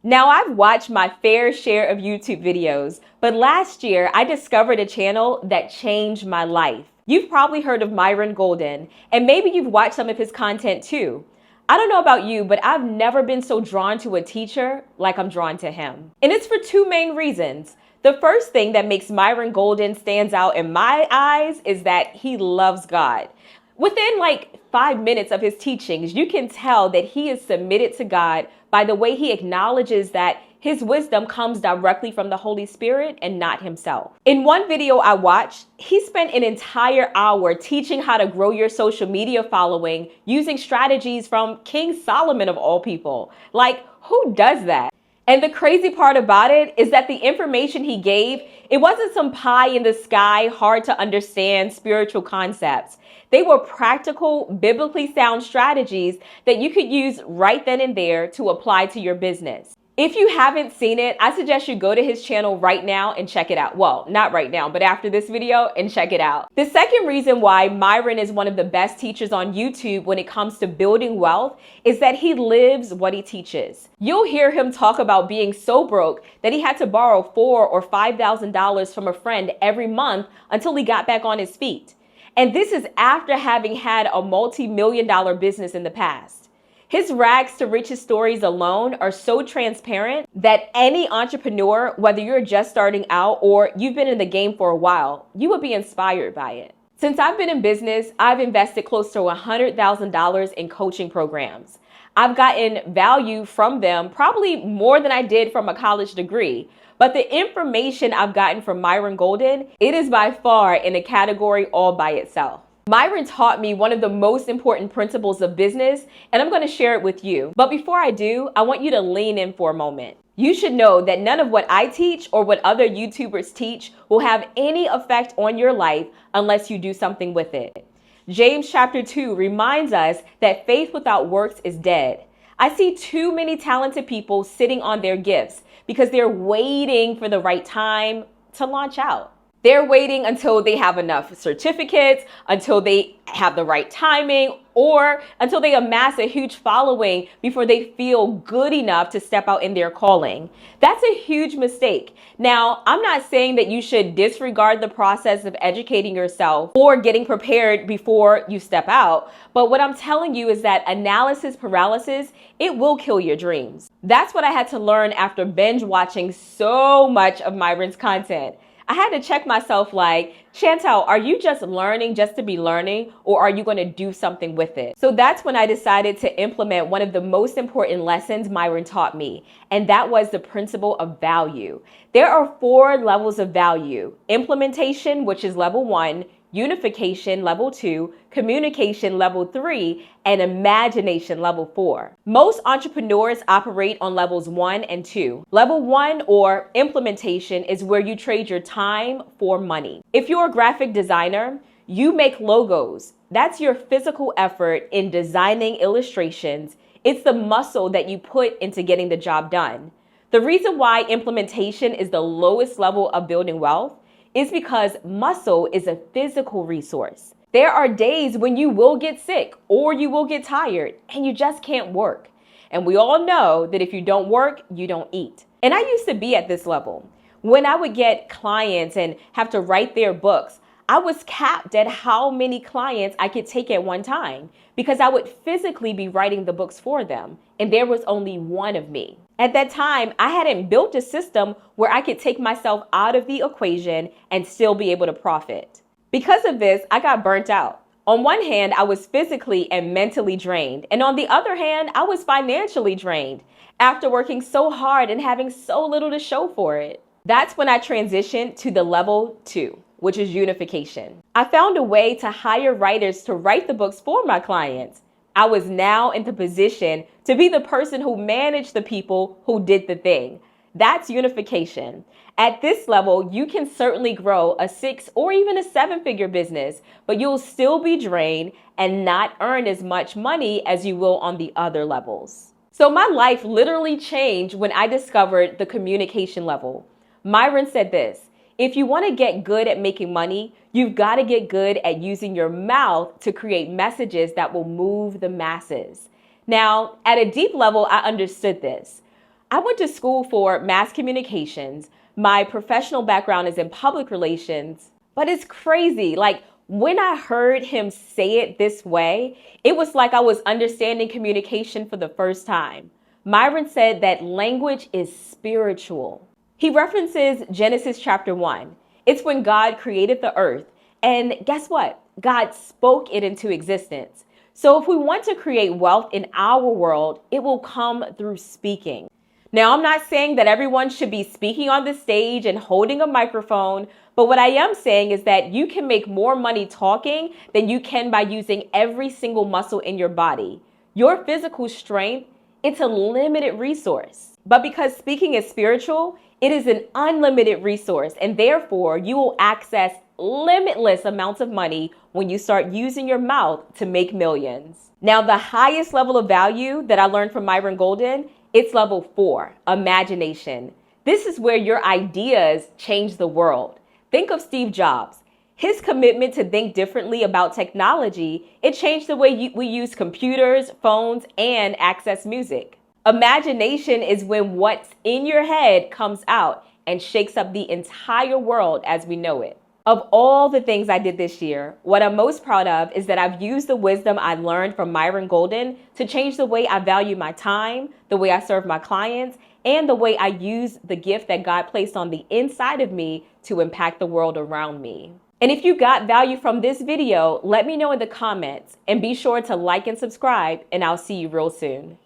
Now, I've watched my fair share of YouTube videos, but last year I discovered a channel that changed my life. You've probably heard of Myron Golden, and maybe you've watched some of his content too. I don't know about you, but I've never been so drawn to a teacher like I'm drawn to him. And it's for two main reasons. The first thing that makes Myron Golden stands out in my eyes is that he loves God. Within like 5 minutes of his teachings, you can tell that he is submitted to God by the way he acknowledges that his wisdom comes directly from the Holy Spirit and not himself. In one video I watched, he spent an entire hour teaching how to grow your social media following using strategies from King Solomon of all people. Like, who does that? And the crazy part about it is that the information he gave, it wasn't some pie in the sky, hard to understand spiritual concepts. They were practical, biblically sound strategies that you could use right then and there to apply to your business. If you haven't seen it, I suggest you go to his channel right now and check it out. Well, not right now, but after this video and check it out. The second reason why Myron is one of the best teachers on YouTube when it comes to building wealth is that he lives what he teaches. You'll hear him talk about being so broke that he had to borrow $4,000 or $5,000 from a friend every month until he got back on his feet. And this is after having had a multi-million-dollar business in the past. His rags to riches stories alone are so transparent that any entrepreneur, whether you're just starting out or you've been in the game for a while, you would be inspired by it. Since I've been in business, I've invested close to $100,000 in coaching programs. I've gotten value from them, probably more than I did from a college degree. But the information I've gotten from Myron Golden, it is by far in a category all by itself. Myron taught me one of the most important principles of business, and I'm going to share it with you. But before I do, I want you to lean in for a moment. You should know that none of what I teach or what other YouTubers teach will have any effect on your life unless you do something with it. James chapter 2 reminds us that faith without works is dead. I see too many talented people sitting on their gifts because they're waiting for the right time to launch out. They're waiting until they have enough certificates, until they have the right timing, or until they amass a huge following before they feel good enough to step out in their calling. That's a huge mistake. Now, I'm not saying that you should disregard the process of educating yourself or getting prepared before you step out. But what I'm telling you is that analysis paralysis, it will kill your dreams. That's what I had to learn after binge watching so much of Myron's content. I had to check myself like, Chantel, are you just learning just to be learning, or are you going to do something with it? So that's when I decided to implement one of the most important lessons Myron taught me, and that was the principle of value. There are 4 levels of value: implementation, which is level 1, unification, level 2, communication, level 3, and imagination, level 4. Most entrepreneurs operate on levels 1 and 2. Level 1, or implementation, is where you trade your time for money. If you're a graphic designer, you make logos. That's your physical effort in designing illustrations. It's the muscle that you put into getting the job done. The reason why implementation is the lowest level of building wealth is because muscle is a physical resource. There are days when you will get sick or you will get tired and you just can't work. And we all know that if you don't work, you don't eat. And I used to be at this level. When I would get clients and have to write their books, I was capped at how many clients I could take at one time because I would physically be writing the books for them. And there was only one of me. At that time, I hadn't built a system where I could take myself out of the equation and still be able to profit. Because of this, I got burnt out. On one hand, I was physically and mentally drained. And on the other hand, I was financially drained after working so hard and having so little to show for it. That's when I transitioned to the level 2, which is unification. I found a way to hire writers to write the books for my clients. I was now in the position to be the person who managed the people who did the thing. That's unification. At this level, you can certainly grow a 6 or even a 7-figure business, but you'll still be drained and not earn as much money as you will on the other levels. So my life literally changed when I discovered the communication level. Myron said this: if you want to get good at making money, you've got to get good at using your mouth to create messages that will move the masses. Now, at a deep level, I understood this. I went to school for mass communications. My professional background is in public relations, but it's crazy. Like when I heard him say it this way, it was like I was understanding communication for the first time. Myron said that language is spiritual. He references Genesis chapter 1. It's when God created the earth. And guess what? God spoke it into existence. So if we want to create wealth in our world, it will come through speaking. Now, I'm not saying that everyone should be speaking on the stage and holding a microphone, but what I am saying is that you can make more money talking than you can by using every single muscle in your body. Your physical strength, it's a limited resource. But because speaking is spiritual, it is an unlimited resource, and therefore you will access limitless amounts of money when you start using your mouth to make millions. Now, the highest level of value that I learned from Myron Golden, it's level 4, imagination. This is where your ideas change the world. Think of Steve Jobs. His commitment to think differently about technology, it changed the way we use computers, phones, and access music. Imagination is when what's in your head comes out and shakes up the entire world as we know it. Of all the things I did this year, what I'm most proud of is that I've used the wisdom I learned from Myron Golden to change the way I value my time, the way I serve my clients, and the way I use the gift that God placed on the inside of me to impact the world around me. And if you got value from this video, let me know in the comments and be sure to like and subscribe, and I'll see you real soon.